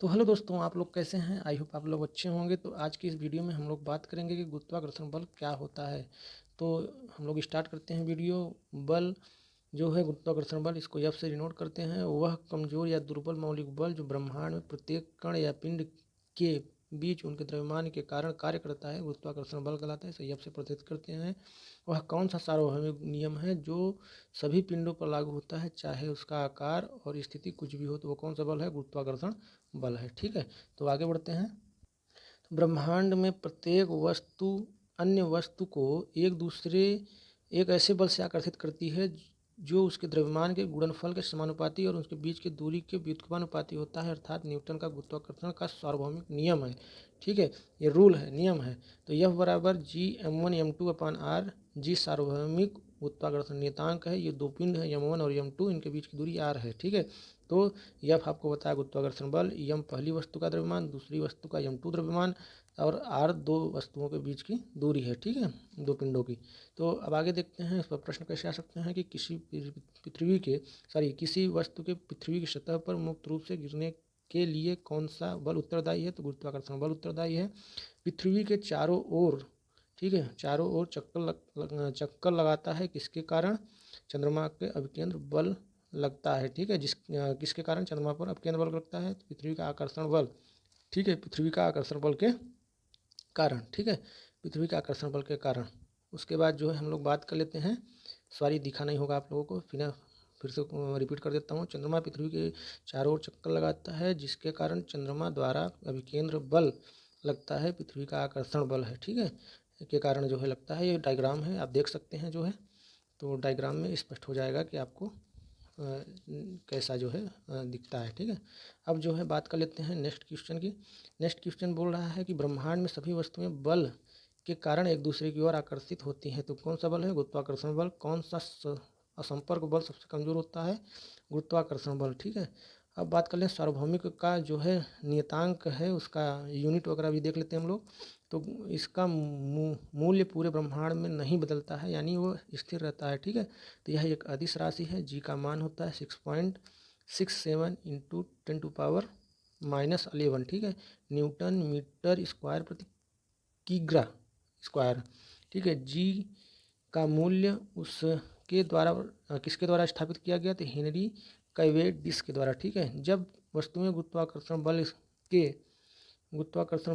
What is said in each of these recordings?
तो हेलो दोस्तों, आप लोग कैसे हैं? आई होप आप लोग अच्छे होंगे। तो आज की इस वीडियो में हम लोग बात करेंगे कि गुरुत्वाकर्षण बल क्या होता है। तो हम लोग स्टार्ट करते हैं वीडियो। बल जो है गुरुत्वाकर्षण बल, इसको एफ से डिनोट करते हैं। वह कमजोर या दुर्बल मौलिक बल जो ब्रह्मांड में प्रत्येक कण या पिंड के बीच उनके द्रव्यमान के कारण कार्य करता है, गुरुत्वाकर्षण बल कहलाता है। इसे एफ से प्रदर्शित करते हैं। वह कौन सा सार्वभौमिक नियम है जो सभी पिंडों पर लागू होता है, चाहे उसका आकार और स्थिति कुछ भी हो। तो वो कौन सा बल है? गुरुत्वाकर्षण बल है। ठीक है, तो आगे बढ़ते हैं। तो ब्रह्मांड में प्रत्येक वस्तु अन्य वस्तु को एक ऐसे बल से आकर्षित करती है जो उसके द्रव्यमान के गुणनफल के समानुपाती और उसके बीच की दूरी के व्युत्क्रमानुपाती होता है, अर्थात न्यूटन का गुरुत्वाकर्षण का सार्वभौमिक नियम है। ठीक है, ये रूल है, नियम है। तो यह बराबर G m1 m2/r। जी सार्वभौमिक गुरुत्वाकर्षण नियतांक है। ये दो पिंड है m1 और m2, इनके बीच की दूरी r है। ठीक है, तो यह आपको बताया गुरुत्वाकर्षण बल। यम पहली वस्तु का द्रव्यमान, दूसरी वस्तु का m2 द्रव्यमान, और आर दो वस्तुओं के बीच की दूरी है। ठीक है, दो पिंडों की। तो अब आगे देखते हैं इस पर प्रश्न कैसे आ सकते हैं कि किसी वस्तु के पृथ्वी की सतह पर मुक्त रूप से गिरने के लिए कौन सा बल उत्तरदायी है। तो गुरुत्वाकर्षण बल उत्तरदायी है। पृथ्वी के चारों ओर, ठीक है, चारों ओर चक्कर लगाता है, किसके कारण? चंद्रमा के अभिकेंद्र बल लगता है। ठीक है, किसके कारण चंद्रमा पर अपकेंद्र बल लगता है? तो पृथ्वी का आकर्षण बल। ठीक है, पृथ्वी का आकर्षण बल के कारण। ठीक है, पृथ्वी के आकर्षण बल के कारण। उसके बाद जो है हम लोग बात कर लेते हैं। सॉरी, दिखा नहीं होगा आप लोगों को, फिर से रिपीट कर देता हूँ। चंद्रमा पृथ्वी के चारों ओर चक्कर लगाता है, जिसके कारण चंद्रमा द्वारा अभिकेंद्र बल लगता है, पृथ्वी का आकर्षण बल है। ठीक है, के कारण जो है लगता है। ये डायग्राम है, आप देख सकते हैं जो है। तो डायग्राम में स्पष्ट हो जाएगा कि आपको कैसा जो है दिखता है। ठीक है, अब जो है बात कर लेते हैं नेक्स्ट क्वेश्चन की। नेक्स्ट क्वेश्चन बोल रहा है कि ब्रह्मांड में सभी वस्तुएं बल के कारण एक दूसरे की ओर आकर्षित होती हैं। तो कौन सा बल है? गुरुत्वाकर्षण बल। कौन सा असंपर्क बल सबसे कमजोर होता है? गुरुत्वाकर्षण बल। ठीक है, अब बात कर लें सार्वभौमिक का जो है नियतांक है, उसका यूनिट वगैरह भी देख लेते हैं हम लोग। तो इसका मूल्य पूरे ब्रह्मांड में नहीं बदलता है, यानी वो स्थिर रहता है। ठीक है, तो यह एक अदिश राशि है। जी का मान होता है 6.67 इंटू 10⁻11। ठीक है, न्यूटन मीटर स्क्वायर प्रति किग्रा स्क्वायर। ठीक है, जी का मूल्य उसके द्वारा किसके द्वारा स्थापित किया गया? तो हेनरी कैवेडिश के द्वारा। ठीक है, जब वस्तुएं गुरुत्वाकर्षण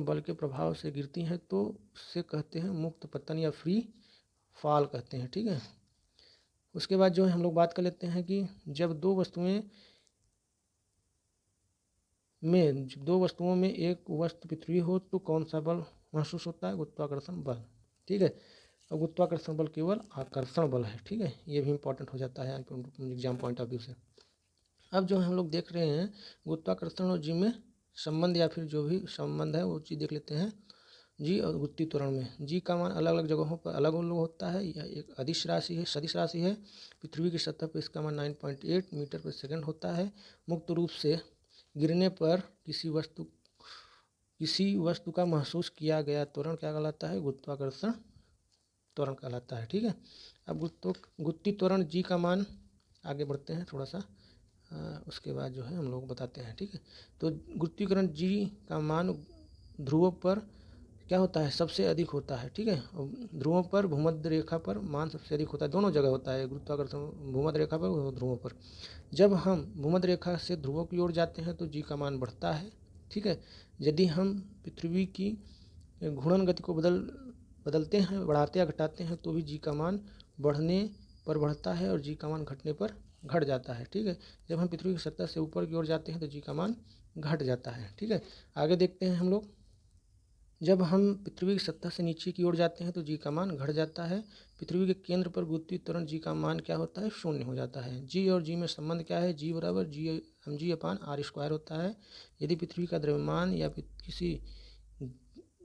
बल के प्रभाव से गिरती हैं तो उससे कहते हैं मुक्त पतन या फ्री फॉल कहते हैं। ठीक है, उसके बाद जो है हम लोग बात कर लेते हैं कि जब दो वस्तुओं में एक वस्तु पृथ्वी हो तो कौन सा बल महसूस होता है? गुरुत्वाकर्षण बल। ठीक है, और गुरुत्वाकर्षण बल केवल आकर्षण बल है। ठीक है, ये भी इंपॉर्टेंट हो जाता है एग्जाम पॉइंट ऑफ व्यू से। अब जो हम लोग देख रहे हैं गुरुत्वाकर्षण और जी में संबंध, या फिर जो भी संबंध है वो चीज़ देख लेते हैं। जी और गुरुत्वीय त्वरण में जी का मान अलग अलग जगहों पर अलग अलग होता है। यह एक अदिश राशि है, सदिश राशि है। पृथ्वी की सतह पर इसका मान 9.8 मीटर पर सेकंड होता है। मुक्त रूप से गिरने पर किसी वस्तु का महसूस किया गया त्वरण क्या कहलाता है? गुरुत्वाकर्षण त्वरण कहलाता है। ठीक है, अब गुरुत्वीय त्वरण जी का मान, आगे बढ़ते हैं थोड़ा सा, उसके बाद जो है हम लोग बताते हैं। ठीक है, तो गुरुत्वीकरण जी का मान ध्रुवों पर क्या होता है? सबसे अधिक होता है। ठीक है, ध्रुवों पर भूमध्य रेखा पर मान सबसे अधिक होता है। दोनों जगह होता है गुरुत्वाकर्षण, भूमध्य रेखा पर और ध्रुवों पर। जब हम भूमध्य रेखा से ध्रुवों की ओर जाते हैं तो जी का मान बढ़ता है। ठीक है, यदि हम पृथ्वी की घूर्णन गति को बदलते हैं, बढ़ाते या घटाते हैं, तो भी जी का मान बढ़ने पर बढ़ता है और जी का मान घटने पर घट जाता है। ठीक है, जब हम पृथ्वी की सतह से ऊपर की ओर जाते हैं तो जी का मान घट जाता है। ठीक है, आगे देखते हैं हम लोग। जब हम पृथ्वी की सतह से नीचे की ओर जाते हैं तो जी का मान घट जाता है। पृथ्वी के केंद्र पर गुरुत्वीय त्वरण जी का मान क्या होता है? शून्य हो जाता है। जी और जी में संबंध क्या है? जी बराबर G/r² होता है। यदि पृथ्वी का द्रव्यमान या किसी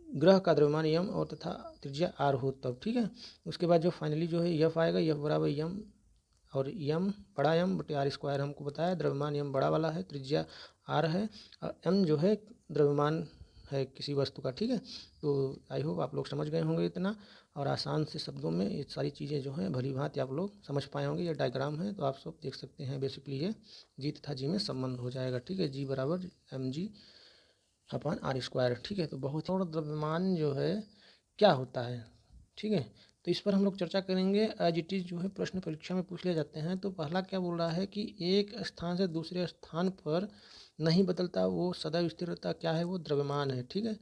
ग्रह का द्रव्यमान यम और तथा त्रिज्या आर हो तब। ठीक है, उसके बाद जो फाइनली जो है यफ आएगा, यफ बराबर यम, और यम बड़ा यम बटे r² हमको बताया। द्रव्यमान यम बड़ा वाला है, त्रिज्या आर है, और एम जो है द्रव्यमान है किसी वस्तु का। ठीक है, तो आई होप आप लोग समझ गए होंगे इतना, और आसान से शब्दों में ये सारी चीज़ें जो हैं भली भांति आप लोग समझ पाए होंगे। ये डायग्राम है तो आप सब देख सकते हैं। बेसिकली ये जी तथा जी में संबंध हो जाएगा। ठीक है, जी बराबर mg अपन आर स्क्वायर, ठीक है। तो बहुत और द्रव्यमान जो है क्या होता है, ठीक है। तो इस पर हम लोग चर्चा करेंगे। एज इट इज़ जो है प्रश्न परीक्षा में पूछ लिए जाते हैं। तो पहला क्या बोल रहा है कि एक स्थान से दूसरे स्थान पर नहीं बदलता, वो सदैव स्थिर रहता, क्या है वो, द्रव्यमान है, ठीक है।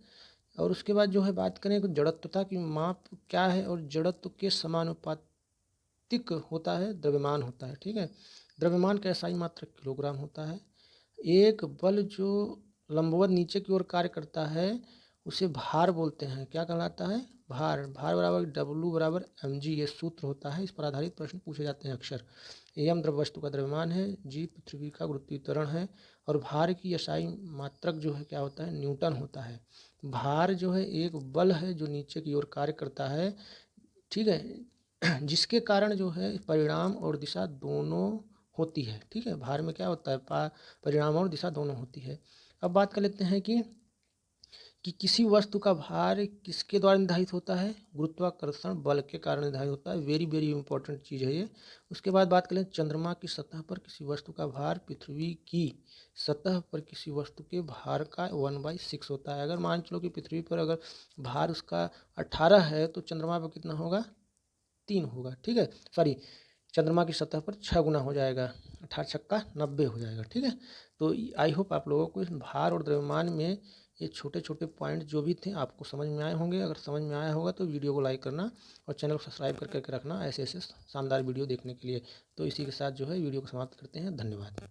और उसके बाद जो है बात करें तो जड़त्वता की माप क्या है, और जड़त्व के समानुपातिक होता है द्रव्यमान होता है, ठीक है। द्रव्यमान का SI मात्रक किलोग्राम होता है। एक बल जो लंबवत नीचे की ओर कार्य करता है उसे भार बोलते हैं, क्या कहलाता है, भार। भार बराबर W बराबर mg, ये सूत्र होता है। इस पर आधारित प्रश्न पूछे जाते हैं अक्सर। m द्रव वस्तु का द्रव्यमान है, g पृथ्वी का गुरुत्वीय त्वरण है, और भार की SI मात्रक जो है क्या होता है, न्यूटन होता है। भार जो है एक बल है जो नीचे की ओर कार्य करता है, ठीक है, जिसके कारण जो है परिणाम और दिशा दोनों होती है, ठीक है। भार में क्या होता है, परिणाम और दिशा दोनों होती है। अब बात कर लेते हैं कि किसी वस्तु का भार किसके द्वारा निर्धारित होता है, गुरुत्वाकर्षण बल के कारण निर्धारित होता है। वेरी वेरी इंपॉर्टेंट चीज़ है ये। उसके बाद बात करें चंद्रमा की सतह पर किसी वस्तु का भार पृथ्वी की सतह पर किसी वस्तु के भार का 1/6 होता है। अगर मान चलो कि पृथ्वी पर अगर भार उसका 18 है तो चंद्रमा पर कितना होगा, 3 होगा, ठीक है। सॉरी, चंद्रमा की सतह पर 6 गुना हो जाएगा, 18 छक्का 90 हो जाएगा, ठीक है। तो आई होप आप लोगों को इस भार और द्रव्यमान में ये छोटे छोटे पॉइंट जो भी थे आपको समझ में आए होंगे। अगर समझ में आया होगा तो वीडियो को लाइक करना और चैनल को सब्सक्राइब करके रखना ऐसे ऐसे शानदार वीडियो देखने के लिए। तो इसी के साथ जो है वीडियो को समाप्त करते हैं। धन्यवाद।